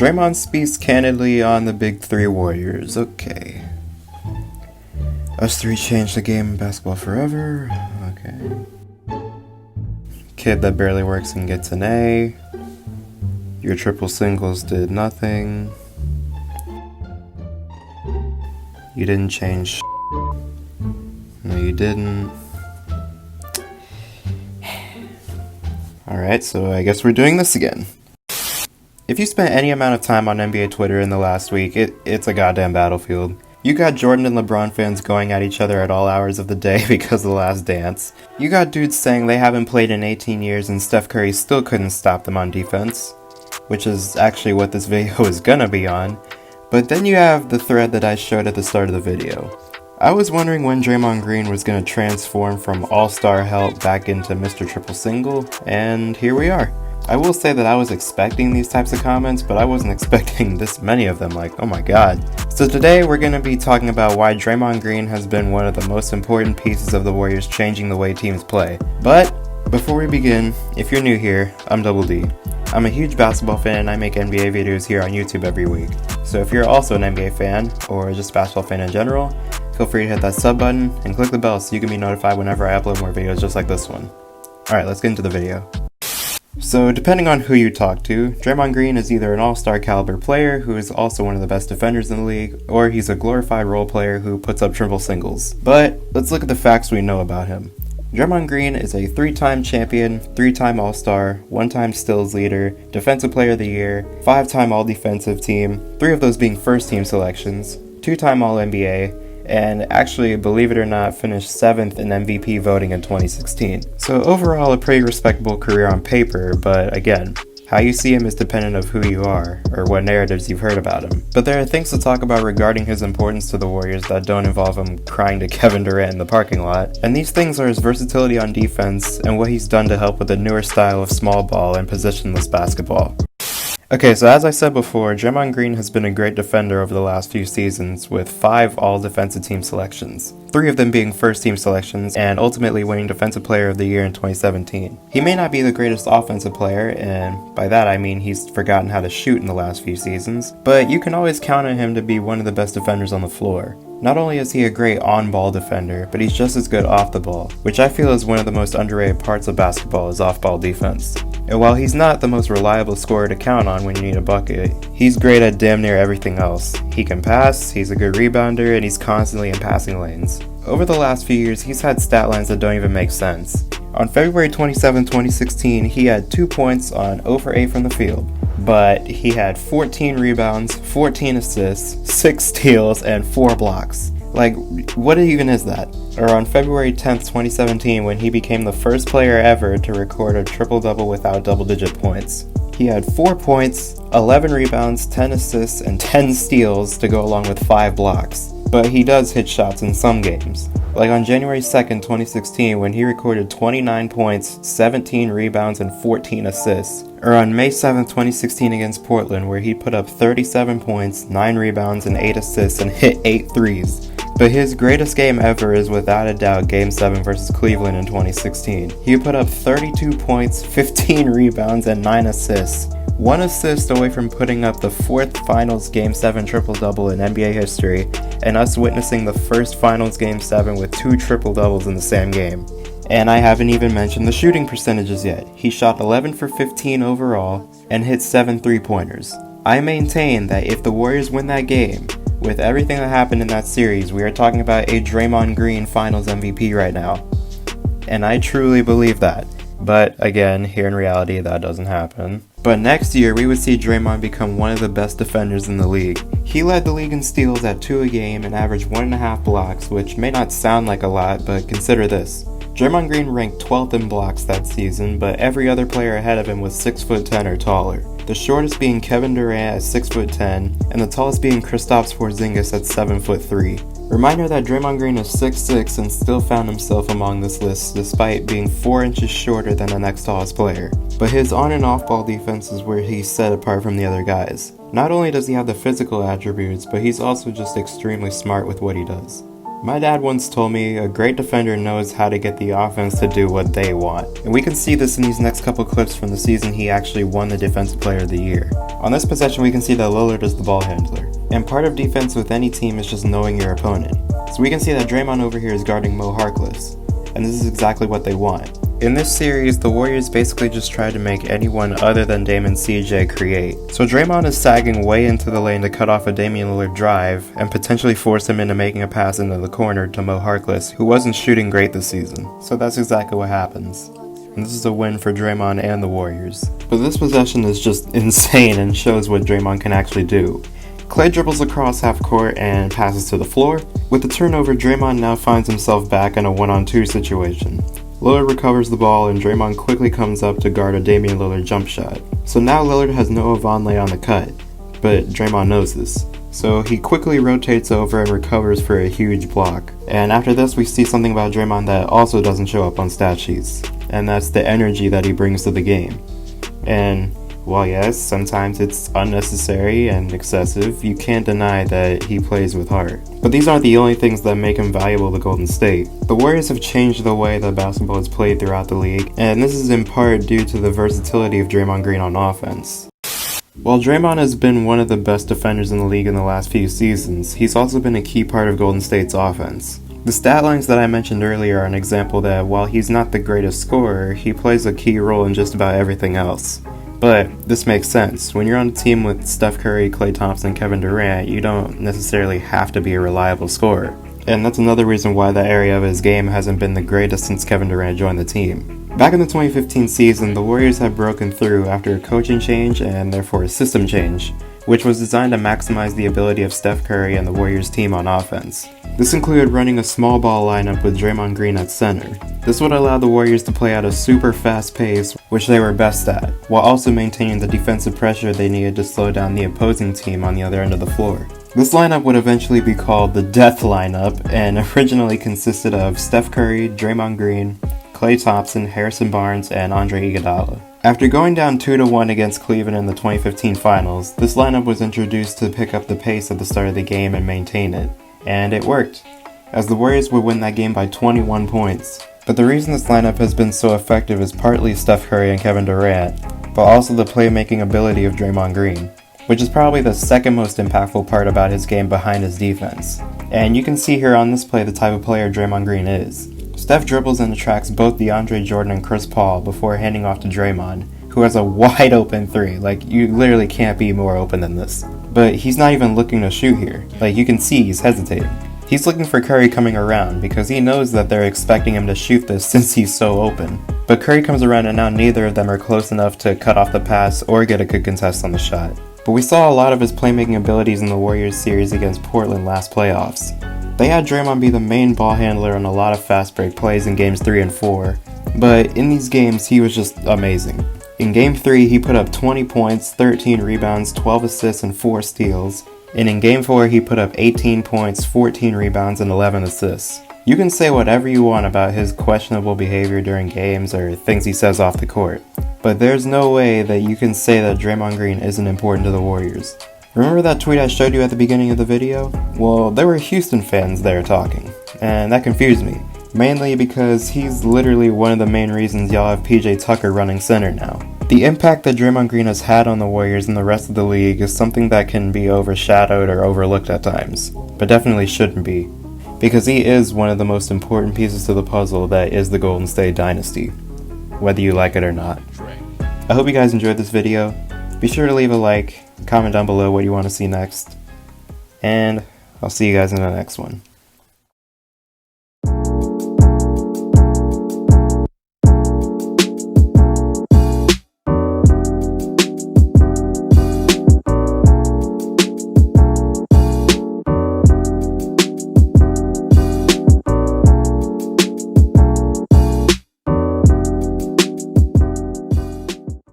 Draymond speaks candidly on the big three Warriors. Okay. Us three changed the game in basketball forever. Okay. Kid that barely works and gets an A. Your triple singles did nothing. You didn't change. No, you didn't. Alright, so I guess we're doing this again. If you spent any amount of time on NBA Twitter in the last week, it's a goddamn battlefield. You got Jordan and LeBron fans going at each other at all hours of the day because of The Last Dance. You got dudes saying they haven't played in 18 years and Steph Curry still couldn't stop them on defense, which is actually what this video is gonna be on. But then you have the thread that I showed at the start of the video. I was wondering when Draymond Green was gonna transform from all-star help back into Mr. Triple Single, and here we are. I will say that I was expecting these types of comments, but I wasn't expecting this many of them, like, oh my god. So today we're going to be talking about why Draymond Green has been one of the most important pieces of the Warriors changing the way teams play. But before we begin, if you're new here, I'm Double D. I'm a huge basketball fan and I make NBA videos here on YouTube every week. So if you're also an NBA fan, or just a basketball fan in general, feel free to hit that sub button and click the bell so you can be notified whenever I upload more videos just like this one. Alright, let's get into the video. So, depending on who you talk to, Draymond Green is either an all-star caliber player who is also one of the best defenders in the league, or he's a glorified role player who puts up triple singles. But, let's look at the facts we know about him. Draymond Green is a 3-time champion, 3-time all-star, 1-time steals leader, defensive player of the year, 5-time all-defensive team, 3 of those being first-team selections, 2-time all-NBA, and actually, believe it or not, finished 7th in MVP voting in 2016. So overall, a pretty respectable career on paper, but again, how you see him is dependent of who you are, or what narratives you've heard about him. But there are things to talk about regarding his importance to the Warriors that don't involve him crying to Kevin Durant in the parking lot, and these things are his versatility on defense, and what he's done to help with the newer style of small ball and positionless basketball. Okay, so as I said before, Draymond Green has been a great defender over the last few seasons with 5 all-defensive team selections, 3 of them being first-team selections, and ultimately winning Defensive Player of the Year in 2017. He may not be the greatest offensive player, and by that I mean he's forgotten how to shoot in the last few seasons, but you can always count on him to be one of the best defenders on the floor. Not only is he a great on-ball defender, but he's just as good off the ball, which I feel is one of the most underrated parts of basketball is off-ball defense. And while he's not the most reliable scorer to count on when you need a bucket, he's great at damn near everything else. He can pass, he's a good rebounder, and he's constantly in passing lanes. Over the last few years, he's had stat lines that don't even make sense. On February 27, 2016, he had 2 points on 0 for 8 from the field. But he had 14 rebounds, 14 assists, 6 steals, and 4 blocks. Like, what even is that? Or on February 10th, 2017, when he became the first player ever to record a triple-double without double-digit points. He had 4 points, 11 rebounds, 10 assists, and 10 steals to go along with 5 blocks. But he does hit shots in some games. Like on January 2nd, 2016, when he recorded 29 points, 17 rebounds, and 14 assists. Or on May 7th, 2016 against Portland, where he put up 37 points, 9 rebounds, and 8 assists and hit 8 threes. But his greatest game ever is without a doubt Game 7 versus Cleveland in 2016. He put up 32 points, 15 rebounds, and 9 assists. 1 assist away from putting up the 4th Finals Game 7 triple-double in NBA history, and us witnessing the first Finals Game 7 with 2 triple-doubles in the same game. And I haven't even mentioned the shooting percentages yet. He shot 11 for 15 overall, and hit 7 3-pointers. I maintain that if the Warriors win that game, with everything that happened in that series, we are talking about a Draymond Green Finals MVP right now. And I truly believe that. But again, here in reality, that doesn't happen. But next year, we would see Draymond become one of the best defenders in the league. He led the league in steals at 2 a game and averaged 1.5 blocks, which may not sound like a lot, but consider this. Draymond Green ranked 12th in blocks that season, but every other player ahead of him was 6'10" or taller. The shortest being Kevin Durant at 6'10", and the tallest being Kristaps Porzingis at 7'3". Reminder that Draymond Green is 6'6" and still found himself among this list despite being 4 inches shorter than the next tallest player. But his on and off ball defense is where he's set apart from the other guys. Not only does he have the physical attributes, but he's also just extremely smart with what he does. My dad once told me a great defender knows how to get the offense to do what they want, and we can see this in these next couple clips from the season he actually won the Defensive Player of the Year. On this possession we can see that Lillard is the ball handler, and part of defense with any team is just knowing your opponent. So we can see that Draymond over here is guarding Mo Harkless, and this is exactly what they want. In this series, the Warriors basically just tried to make anyone other than Dame and CJ create. So Draymond is sagging way into the lane to cut off a Damian Lillard drive and potentially force him into making a pass into the corner to Mo Harkless, who wasn't shooting great this season. So that's exactly what happens. And this is a win for Draymond and the Warriors. But this possession is just insane and shows what Draymond can actually do. Klay dribbles across half court and passes to the floor. With the turnover, Draymond now finds himself back in a 1-on-2 situation. Lillard recovers the ball and Draymond quickly comes up to guard a Damian Lillard jump shot. So now Lillard has Noah Vonleh on the cut, but Draymond knows this. So he quickly rotates over and recovers for a huge block. And after this we see something about Draymond that also doesn't show up on stat sheets, and that's the energy that he brings to the game. And while yes, sometimes it's unnecessary and excessive, you can't deny that he plays with heart. But these aren't the only things that make him valuable to Golden State. The Warriors have changed the way that basketball is played throughout the league, and this is in part due to the versatility of Draymond Green on offense. While Draymond has been one of the best defenders in the league in the last few seasons, he's also been a key part of Golden State's offense. The stat lines that I mentioned earlier are an example that while he's not the greatest scorer, he plays a key role in just about everything else. But this makes sense. When you're on a team with Steph Curry, Klay Thompson, Kevin Durant, you don't necessarily have to be a reliable scorer. And that's another reason why that area of his game hasn't been the greatest since Kevin Durant joined the team. Back in the 2015 season, the Warriors had broken through after a coaching change and therefore a system change, which was designed to maximize the ability of Steph Curry and the Warriors team on offense. This included running a small ball lineup with Draymond Green at center. This would allow the Warriors to play at a super fast pace, which they were best at, while also maintaining the defensive pressure they needed to slow down the opposing team on the other end of the floor. This lineup would eventually be called the Death Lineup and originally consisted of Steph Curry, Draymond Green, Klay Thompson, Harrison Barnes, and Andre Iguodala. After going down 2-1 against Cleveland in the 2015 finals, this lineup was introduced to pick up the pace at the start of the game and maintain it. And it worked, as the Warriors would win that game by 21 points. But the reason this lineup has been so effective is partly Steph Curry and Kevin Durant, but also the playmaking ability of Draymond Green, which is probably the second most impactful part about his game behind his defense. And you can see here on this play the type of player Draymond Green is. Steph dribbles and attracts both DeAndre Jordan and Chris Paul before handing off to Draymond, who has a wide open three. Like, you literally can't be more open than this. But he's not even looking to shoot here. Like, you can see he's hesitating. He's looking for Curry coming around because he knows that they're expecting him to shoot this since he's so open. But Curry comes around and now neither of them are close enough to cut off the pass or get a good contest on the shot. But we saw a lot of his playmaking abilities in the Warriors series against Portland last playoffs. They had Draymond be the main ball handler on a lot of fast break plays in games 3 and 4, but in these games he was just amazing. In game 3 he put up 20 points, 13 rebounds, 12 assists, and 4 steals, and in game 4 he put up 18 points, 14 rebounds, and 11 assists. You can say whatever you want about his questionable behavior during games or things he says off the court, but there's no way that you can say that Draymond Green isn't important to the Warriors. Remember that tweet I showed you at the beginning of the video? Well, there were Houston fans there talking, and that confused me, mainly because he's literally one of the main reasons y'all have PJ Tucker running center now. The impact that Draymond Green has had on the Warriors and the rest of the league is something that can be overshadowed or overlooked at times, but definitely shouldn't be, because he is one of the most important pieces to the puzzle that is the Golden State dynasty, whether you like it or not. I hope you guys enjoyed this video. Be sure to leave a like, comment down below what you want to see next, and I'll see you guys in the next one.